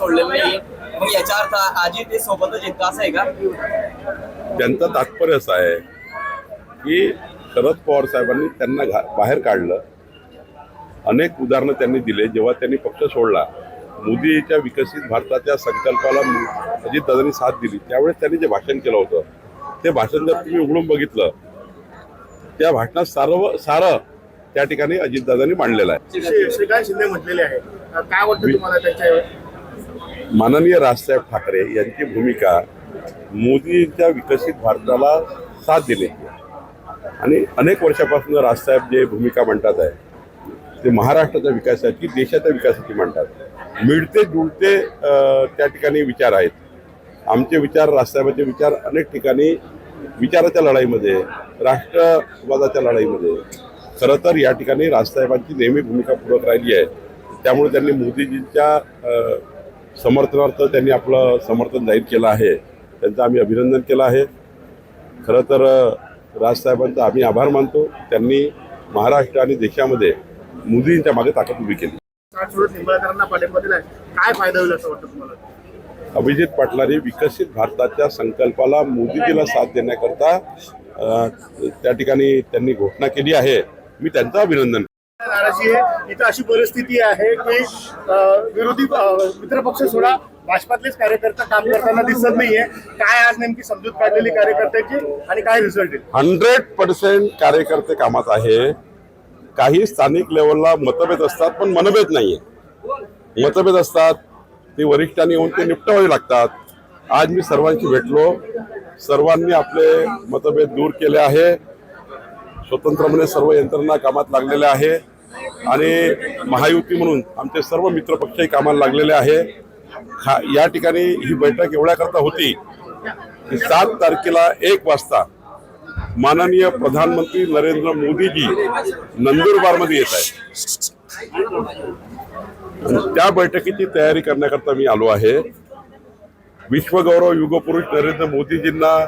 सोडलेलं नाही, मग याचा अर्थ आजही ते सोबतच येतं असं आहे का? त्यांचं तात्पर्य असं आहे की शरद पवार साहेबांनी त्यांना बाहेर काढलं. अनेक उदाहरणं त्यांनी दिले. जेव्हा त्यांनी पक्ष सोडला, मोदीच्या विकसित भारताच्या संकल्पाला अजितदादांनी साथ दिली, त्यावेळेस त्यांनी जे भाषण केलं होतं ते भाषण जर तुम्ही उघडून बघितलं, त्या भाषणात सारं त्या ठिकाणी अजितदादांनी मांडलेलं आहे. श्रीकांत शिंदे म्हटलेले आहे, काय वाटतं तुम्हाला त्याच्या? माननीय राजसाहेब ठाकरे यांची भूमिका मोदींच्या विकसित भारताला साथ देणे आणि अनेक वर्षापासून राजसाहेब जे भूमिका म्हणतात आहे ते महाराष्ट्राच्या विकासाची, देशाच्या विकासाची म्हणतात. मिळते जुळते त्या ठिकाणी विचार आहेत. आमचे विचार, राजसाहेबांचे विचार अनेक ठिकाणी विचाराच्या लढाईमध्ये, राष्ट्रवादाच्या लढाईमध्ये खरं तर या ठिकाणी राजसाहेबांची नेहमी भूमिका पूरक राहिली आहे. त्यामुळे त्यांनी मोदीजींच्या समर्थनार्थ त्यांनी आपलं समर्थन जाहीर केलं आहे. त्यांचं आम्ही अभिनंदन केलं आहे. खरं तर राजसाहेबांचा आम्ही आभार मानतो. त्यांनी महाराष्ट्र आणि देशामध्ये मोदींच्या मागे ताकद उभी केली. निंबाळकरांना पाठिंबा दिलाय, काय फायदा होईल असं वाटतं तुम्हाला? अभिजित पाटलांनी विकसित भारताच्या संकल्पाला मोदीजीला साथ देण्याकरता त्या ठिकाणी त्यांनी घोषणा केली आहे. मी त्यांचं अभिनंदन. नाराजी आहे, इथं अशी परिस्थिती आहे की विरोधी मित्रपक्ष सोडा भाजपातलेच कार्यकर्ते काम करताना दिसत नाहीये. काय आज नेमकी समजूत काढलेली कार्यकर्त्याची आणि काय रिझल्ट येईल? 100% कार्यकर्ते कामात आहे. काही स्थानिक लेवलला मतभेद असतात, पण मनभेद नाहीये. मतभेद असतात ते वरिष्ठांनी येऊन ते निपटावे लागतात. आज मी सर्वांशी भेटलो, सर्वांनी आपले मतभेद दूर केले आहे. स्वतंत्रपणे सर्व यंत्रणा कामात लागलेल्या आहे आणि महायुती म्हणून आमचे सर्व मित्रपक्षही कामाला लागलेले आहे. या ठिकाणी ही बैठक एवढ्याकरता होती की 7 तारखेला 1 वाजता माननीय प्रधानमंत्री नरेंद्र मोदीजी नंदुरबारमध्ये येत आहे. त्या बैठकीची तयारी करण्याकरता मी आलो आहे. विश्वगौरव युगपुरुष नरेंद्र मोदीजींना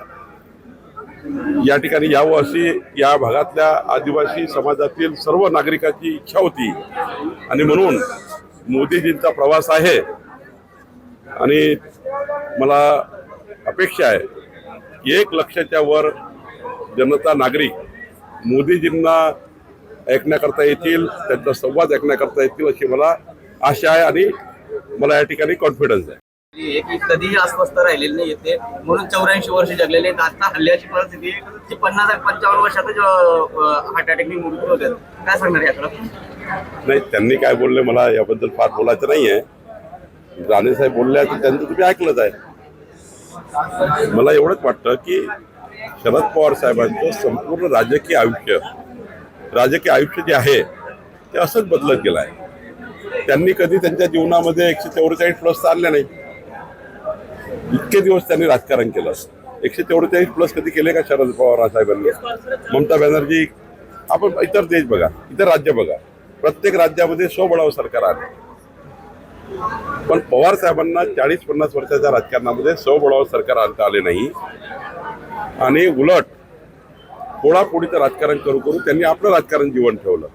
या ठिकाणी यावं अशी या भागातल्या आदिवासी समाजातील सर्व नागरिकांची इच्छा होती आणि म्हणून मोदीजींचा प्रवास आहे आणि मला अपेक्षा आहे की 1 लक्षाच्या वर जनता, नागरिक मोदीजींना ऐकण्याकरता येतील, त्यांचा संवाद ऐकण्याकरता येतील अशी मला आशा आहे आणि मला या ठिकाणी कॉन्फिडन्स आहे. कधीही अस्वस्थ राहिलेले नाही येते, म्हणून 84 वर्ष जगलेले आहेत. आता हल्ल्याची परिस्थिती जी 50-55 वर्षातच हार्ट अटॅकने मृत्यू होते. काय सांगणार याकडे? नाही, त्यांनी काय बोलले मला याबद्दल फार बोलायचं नाहीये. राणे साहेब बोलले तर त्यांचं तुम्ही ऐकलंच आहे. मला एवढंच वाटतं की शरद पवार साहेबांचं संपूर्ण राजकीय आयुष्य जे आहे ते असंच बदलत गेलं आहे. त्यांनी कधी त्यांच्या जीवनामध्ये 144+ आणले नाही. इतके दिवस त्यांनी राजकारण केलं. 144+ कधी केले का शरद पवार साहेबांनी? ममता बॅनर्जी, आपण इतर देश बघा, इतर राज्य बघा, प्रत्येक राज्यामध्ये स्वबळावर सरकार आले. पण पवार साहेबांना 40-50 वर्षाच्या राजकारणामध्ये स्वबळावर सरकार आणता आले नाही आणि उलट पोळापोळीचं राजकारण करू त्यांनी आपलं राजकारण जीवन ठेवलं.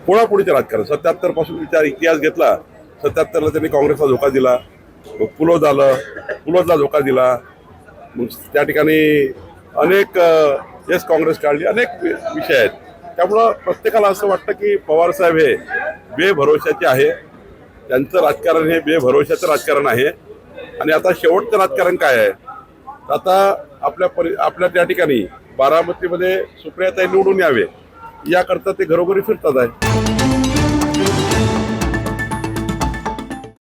पोळापोळीचं राजकारण 77 पासून इतिहास घेतला. 77ला त्यांनी काँग्रेसला धोका दिला, मग पुलोद आलं, पुलोदला धोका दिला, मग त्या ठिकाणी अनेक काँग्रेस काढली, अनेक विषय आहेत. त्यामुळं प्रत्येकाला असं वाटतं की पवार साहेब हे बेभरोशाचे आहे. त्यांचं राजकारण हे बेभरोशाचं राजकारण आहे. आणि आता शेवटचं राजकारण काय आहे? आता आपल्या त्या ठिकाणी बारामतीमध्ये सुप्रियाताई निवडून यावे याकरता ते घरोघरी फिरतात आहे.